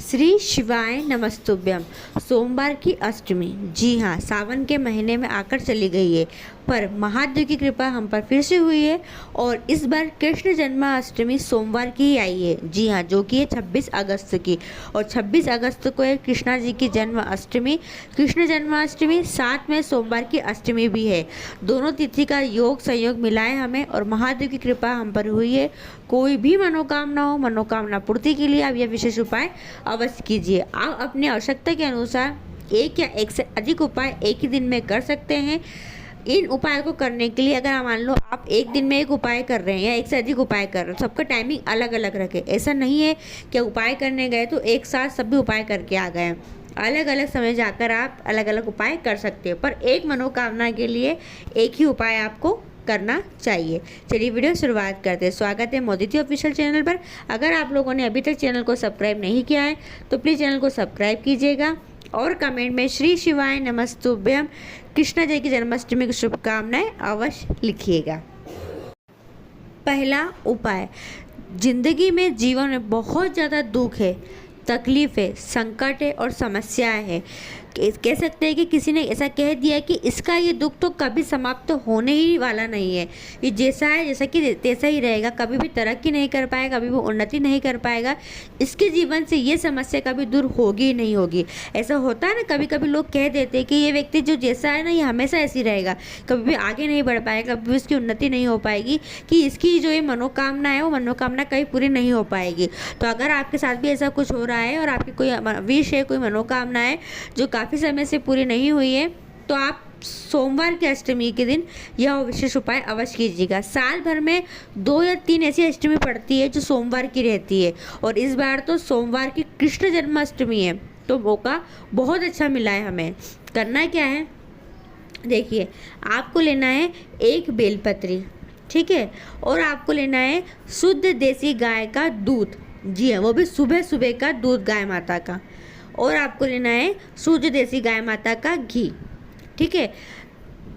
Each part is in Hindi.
श्री शिवाय नमस्तुभ्यम। सोमवार की अष्टमी, जी हाँ, सावन के महीने में आकर चली गई है, पर महादेव की कृपा हम पर फिर से हुई है और इस बार कृष्ण जन्माष्टमी सोमवार की ही आई है। जी हाँ, जो कि है 26 अगस्त की, और 26 अगस्त को है कृष्णा जी की जन्माष्टमी। कृष्ण जन्माष्टमी साथ में सोमवार की अष्टमी भी है। दोनों तिथि का योग संयोग मिला है हमें और महादेव की कृपा हम पर हुई है। कोई भी मनोकामना हो, मनोकामना पूर्ति के लिए आप यह विशेष उपाय अवश्य कीजिए। आप अपनी आवश्यकता के अनुसार एक या एक से अधिक उपाय एक ही दिन में कर सकते हैं। इन उपाय को करने के लिए अगर मान लो आप एक दिन में एक उपाय कर रहे हैं या एक से अधिक उपाय कर रहे हैं, सबका टाइमिंग अलग अलग रखें। ऐसा नहीं है कि उपाय करने गए तो एक साथ सभी उपाय करके आ गए। अलग अलग समय जाकर आप अलग अलग उपाय कर सकते हो, पर एक मनोकामना के लिए एक ही उपाय आपको करना चाहिए। चलिए वीडियो शुरुआत करते हैं। स्वागत है मोदी ऑफिशियल चैनल पर। अगर आप लोगों ने अभी तक चैनल को सब्सक्राइब नहीं किया है तो प्लीज़ चैनल को सब्सक्राइब कीजिएगा और कमेंट में श्री शिवाय नमस्तुभ्यम कृष्ण जी की जन्माष्टमी की शुभकामनाएं अवश्य लिखिएगा। पहला उपाय, जिंदगी में जीवन में बहुत ज़्यादा दुख है, तकलीफ है, संकट है और समस्याएं है। कह सकते हैं कि किसी ने ऐसा कह दिया कि इसका ये दुख तो कभी समाप्त होने ही वाला नहीं है। ये जैसा है जैसा कि तैसा ही रहेगा, कभी भी तरक्की नहीं कर पाएगा, कभी भी उन्नति नहीं कर पाएगा। इसके जीवन से ये समस्या कभी दूर होगी ही नहीं होगी। ऐसा होता है ना, कभी कभी लोग कह देते हैं कि ये व्यक्ति जो जैसा है ना ये हमेशा ऐसी रहेगा, कभी भी आगे नहीं बढ़ पाएगा, कभी भी उसकी उन्नति नहीं हो पाएगी, कि इसकी जो ये मनोकामना है वो मनोकामना कहीं पूरी नहीं हो पाएगी। तो अगर आपके साथ भी ऐसा कुछ हो रहा है और आपकी कोई विश है, कोई मनोकामना है जो काफ़ी समय से पूरी नहीं हुई है, तो आप सोमवार की अष्टमी के दिन यह विशेष उपाय अवश्य कीजिएगा। साल भर में 2 या 3 ऐसी अष्टमी पड़ती है जो सोमवार की रहती है, और इस बार तो सोमवार की कृष्ण जन्माष्टमी है, तो मौका बहुत अच्छा मिला है। हमें करना क्या है, देखिए, आपको लेना है एक बेलपत्री, ठीक है, और आपको लेना है शुद्ध देसी गाय का दूध। जी हाँ, वो भी सुबह सुबह का दूध गाय माता का, और आपको लेना है शुद्ध देसी गाय माता का घी, ठीक है।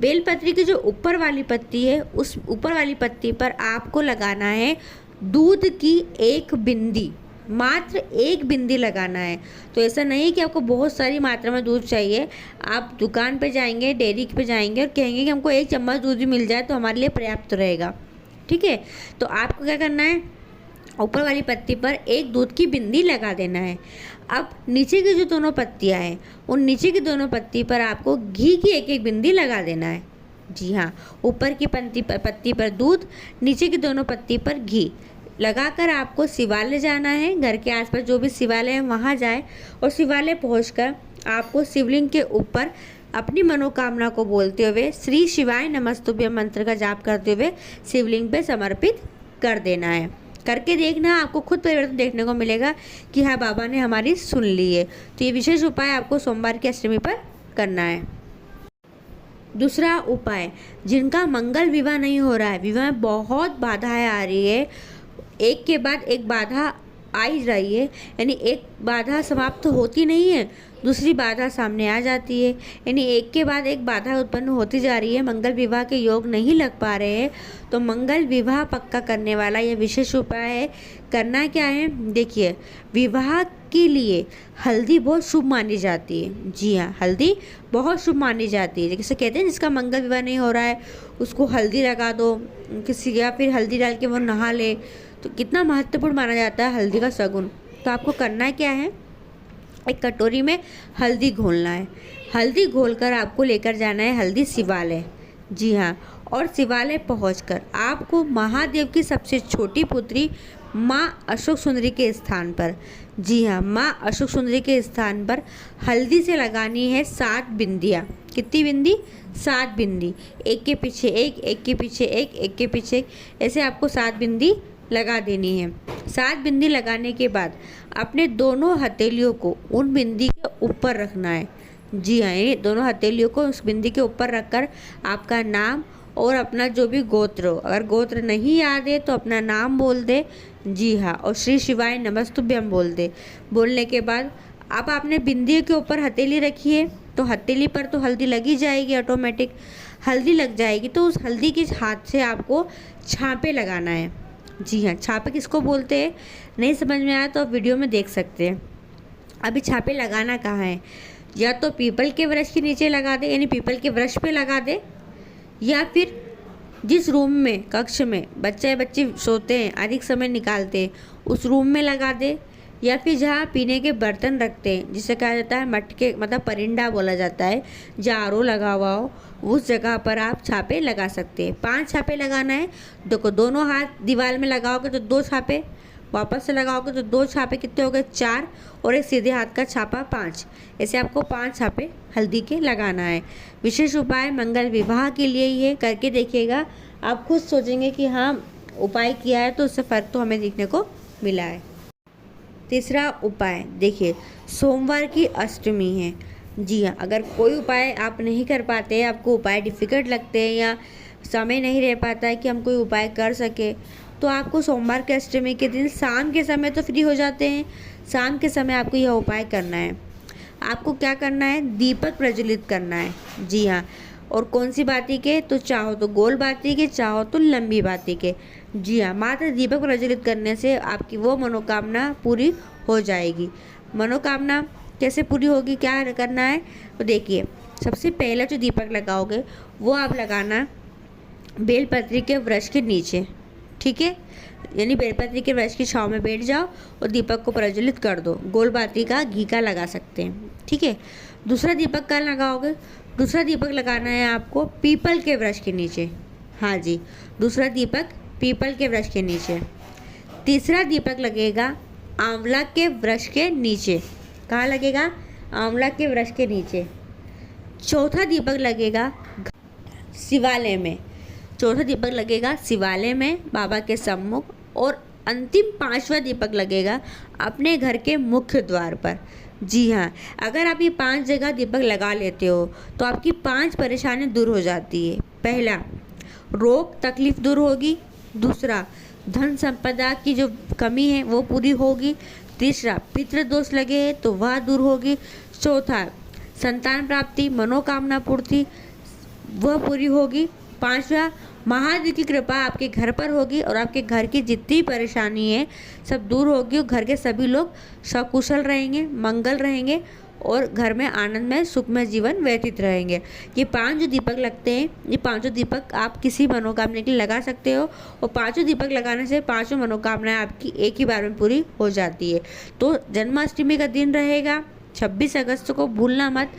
बेलपत्री की जो ऊपर वाली पत्ती है, उस ऊपर वाली पत्ती पर आपको लगाना है दूध की एक बिंदी, मात्र एक बिंदी लगाना है। तो ऐसा नहीं कि आपको बहुत सारी मात्रा में दूध चाहिए। आप दुकान पे जाएंगे, डेयरी पे जाएंगे और कहेंगे कि हमको 1 चम्मच दूध भी मिल जाए तो हमारे लिए पर्याप्त रहेगा, ठीक है। तो आपको क्या करना है, ऊपर वाली पत्ती पर एक दूध की बिंदी लगा देना है। अब नीचे की जो दोनों पत्तियां हैं, उन नीचे की दोनों पत्ती पर आपको घी की एक एक बिंदी लगा देना है। जी हाँ, ऊपर की पत्ती पर दूध, नीचे की दोनों पत्ती पर घी लगाकर आपको शिवालय जाना है। घर के आसपास जो भी शिवालय है वहाँ जाए, और शिवालय पहुँचकर आपको शिवलिंग के ऊपर अपनी मनोकामना को बोलते हुए श्री शिवाय नमस्तुभ्यम मंत्र का जाप करते हुए शिवलिंग पे समर्पित कर देना है। करके देखना, आपको खुद परिवर्तन देखने को मिलेगा कि हाँ, बाबा ने हमारी सुन ली है। तो ये विशेष उपाय आपको सोमवार की अष्टमी पर करना है। दूसरा उपाय, जिनका मंगल विवाह नहीं हो रहा है, विवाह में बहुत बाधाएं आ रही है, एक के बाद एक बाधा आ ही रही है, यानी एक बाधा समाप्त होती नहीं है, दूसरी बाधा सामने आ जाती है, यानी एक के बाद एक बाधा उत्पन्न होती जा रही है। मंगल विवाह के योग नहीं लग पा रहे हैं, तो मंगल विवाह पक्का करने वाला यह विशेष उपाय है। करना क्या है, देखिए, विवाह के लिए हल्दी बहुत शुभ मानी जाती है। जी हाँ, हल्दी बहुत शुभ मानी जाती है। जैसे कहते हैं जिसका मंगल विवाह नहीं हो रहा है उसको हल्दी लगा दो किसी, या फिर हल्दी डाल के वो नहा ले, तो कितना महत्वपूर्ण माना जाता है हल्दी का शगुन। तो आपको करना क्या है, एक कटोरी में हल्दी घोलना है। हल्दी घोलकर आपको लेकर जाना है हल्दी शिवालय। जी हाँ, और शिवालय पहुंचकर आपको महादेव की सबसे छोटी पुत्री माँ अशोक सुंदरी के स्थान पर, जी हाँ, माँ अशोक सुंदरी के स्थान पर हल्दी से लगानी है 7 बिंदियाँ। कितनी बिंदी, 7 बिंदी, एक के पीछे एक, एक के पीछे एक, एक के पीछे एक, ऐसे आपको 7 बिंदी लगा देनी है। 7 बिंदी लगाने के बाद अपने दोनों हथेलियों को उन बिंदी के ऊपर रखना है। जी हाँ, ये दोनों हथेलियों को उस बिंदी के ऊपर रखकर आपका नाम और अपना जो भी गोत्र हो, अगर गोत्र नहीं याद है तो अपना नाम बोल दे। जी हाँ, और श्री शिवाय नमस्तुभ्यम बोल दे। बोलने के बाद अब आपने बिंदी के ऊपर हथेली रखी है, तो हथेली पर तो हल्दी लगी जाएगी, ऑटोमेटिक हल्दी लग जाएगी। तो उस हल्दी के हाथ से आपको छापे लगाना है। जी हाँ, छापे किसको बोलते हैं, नहीं समझ में आया तो आप वीडियो में देख सकते हैं। अभी छापे लगाना कहाँ है, या तो पीपल के वृक्ष के नीचे लगा दे, यानी पीपल के वृक्ष पे लगा दे, या फिर जिस रूम में, कक्ष में बच्चे सोते हैं, अधिक समय निकालते हैं, उस रूम में लगा दे, या फिर जहाँ पीने के बर्तन रखते हैं, जिसे कहा जाता है मटके, मतलब परिंदा बोला जाता है, जहाँ आरओ लगा हुआ हो, उस जगह पर आप छापे लगा सकते हैं। 5 छापे लगाना है। देखो, दोनों हाथ दीवार में लगाओगे तो 2 छापे, वापस से लगाओगे तो 2 छापे कितने हो गए, 4, और एक सीधे हाथ का छापा 5। ऐसे आपको 5 छापे हल्दी के लगाना है। विशेष उपाय मंगल विवाह के लिए ही है, करके देखिएगा, आप खुद सोचेंगे कि हाँ उपाय किया है तो उससे फ़र्क तो हमें देखने को मिला है। तीसरा उपाय देखिए, सोमवार की अष्टमी है। जी हाँ, अगर कोई उपाय आप नहीं कर पाते, आपको उपाय डिफ़िकल्ट लगते हैं या समय नहीं रह पाता है कि हम कोई उपाय कर सके, तो आपको सोमवार के अष्टमी के दिन शाम के समय तो फ्री हो जाते हैं, शाम के समय आपको यह उपाय करना है। आपको क्या करना है, दीपक प्रज्वलित करना है। जी हाँ, और कौन सी बाती के, तो चाहो तो गोल बाती के, चाहो तो लंबी बाती के। जी हाँ, मात्र दीपक प्रज्वलित करने से आपकी वो मनोकामना पूरी हो जाएगी। मनोकामना कैसे पूरी होगी, क्या करना है, तो देखिए, सबसे पहला जो दीपक लगाओगे वो आप लगाना बेलपत्री के वृक्ष के नीचे, ठीक है, यानी बेलपत्री के वृक्ष की छांव में बैठ जाओ और दीपक को प्रज्वलित कर दो। गोल बाती का घी का लगा सकते हैं, ठीक है। दूसरा दीपक का लगाओगे, दूसरा दीपक लगाना है आपको पीपल के वृक्ष के नीचे। हाँ जी, दूसरा दीपक पीपल के वृक्ष के नीचे। तीसरा दीपक लगेगा आंवला के वृक्ष के नीचे। कहाँ लगेगा, आंवला के वृक्ष के नीचे। चौथा दीपक लगेगा शिवालय में। चौथा दीपक लगेगा शिवालय में बाबा के सम्मुख, और अंतिम 5वां दीपक लगेगा अपने घर के मुख्य द्वार पर। जी हाँ, अगर आप ये 5 जगह दीपक लगा लेते हो तो आपकी 5 परेशानी दूर हो जाती है। पहला, रोग तकलीफ दूर होगी। दूसरा, धन संपदा की जो कमी है वो पूरी होगी। तीसरा, पितृदोष लगे हैं तो वह दूर होगी। चौथा, संतान प्राप्ति, मनोकामना पूर्ति, वह पूरी होगी। 5वां, महादेव की कृपा आपके घर पर होगी और आपके घर की जितनी परेशानी है सब दूर होगी, और घर के सभी लोग सकुशल रहेंगे, मंगल रहेंगे, और घर में आनंदमय सुखमय जीवन व्यतीत रहेंगे। ये 5 जो दीपक लगते हैं, ये 5 दीपक आप किसी मनोकामना के लिए लगा सकते हो, और 5 दीपक लगाने से 5 मनोकामनाएं आपकी एक ही बार में पूरी हो जाती है। तो जन्माष्टमी का दिन रहेगा 26 अगस्त को, भूलना मत।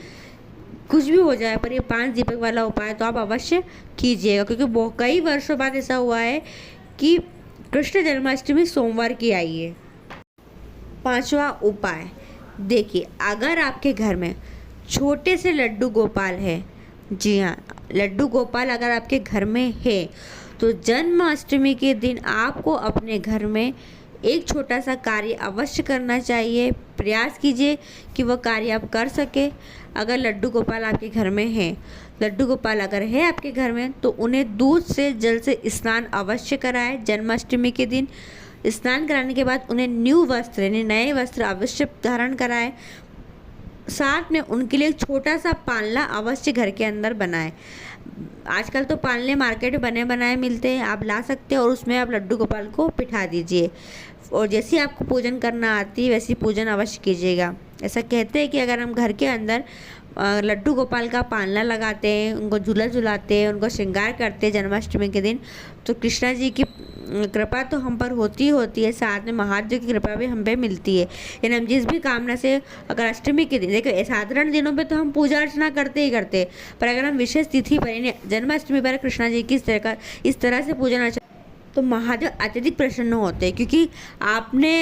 कुछ भी हो जाए पर ये 5 दीपक वाला उपाय तो आप अवश्य कीजिएगा, क्योंकि कई वर्षों बाद ऐसा हुआ है कि कृष्ण जन्माष्टमी सोमवार की आई है। 5वां उपाय देखिए, अगर आपके घर में छोटे से लड्डू गोपाल है, जी हाँ, लड्डू गोपाल अगर आपके घर में है, तो जन्माष्टमी के दिन आपको अपने घर में एक छोटा सा कार्य अवश्य करना चाहिए। प्रयास कीजिए कि वह कार्य आप कर सके। अगर लड्डू गोपाल आपके घर में है, लड्डू गोपाल अगर है आपके घर में, तो उन्हें दूध से जल से स्नान अवश्य कराएं। जन्माष्टमी के दिन स्नान कराने के बाद उन्हें न्यू वस्त्र, यानी नए वस्त्र अवश्य धारण कराएं। साथ में उनके लिए एक छोटा सा पालना अवश्य घर के अंदर बनाएं। आजकल तो पालने मार्केट में बने बनाए मिलते हैं, आप ला सकते हैं, और उसमें आप लड्डू गोपाल को बिठा दीजिए, और जैसी आपको पूजन करना आती है वैसी पूजन अवश्य कीजिएगा। ऐसा कहते हैं कि अगर हम घर के अंदर लड्डू गोपाल का पालना लगाते हैं, उनको झूला झुलाते हैं, उनको श्रृंगार करते हैं जन्माष्टमी के दिन, तो कृष्णा जी की कृपा तो हम पर होती है, साथ में महादेव की कृपा भी हम पे मिलती है। यानी हम जिस भी कामना से, अगर अष्टमी के दिन, देखो साधारण दिनों पे तो हम पूजा अर्चना करते ही करते, पर अगर हम विशेष तिथि पर, यानी जन्माष्टमी पर कृष्णा जी की इस तरह से पूजन अर्चना, तो महादेव अत्यधिक प्रसन्न होते हैं। क्योंकि आपने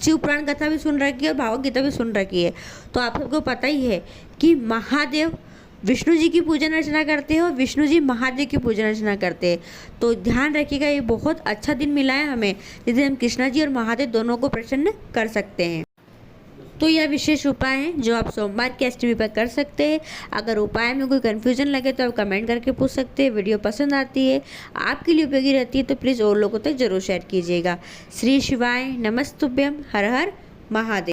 शिव पुराण कथा भी सुन रखी है और भागवत गीता भी सुन रखी है, तो आप सबको पता ही है कि महादेव विष्णु जी की पूजन अर्चना करते हैं और विष्णु जी महादेव की पूजन अर्चना करते हैं। तो ध्यान रखिएगा, ये बहुत अच्छा दिन मिला है हमें, जिससे हम कृष्णा जी और महादेव दोनों को प्रसन्न कर सकते हैं। तो यह विशेष उपाय है जो आप सोमवार की अष्टमी पर कर सकते हैं। अगर उपाय में कोई कन्फ्यूजन लगे तो आप कमेंट करके पूछ सकते हैं। वीडियो पसंद आती है, आपके लिए उपयोगी रहती है, तो प्लीज़ और लोगों तक जरूर शेयर कीजिएगा। श्री शिवाय नमस्तुभ्यम, हर हर महादेव।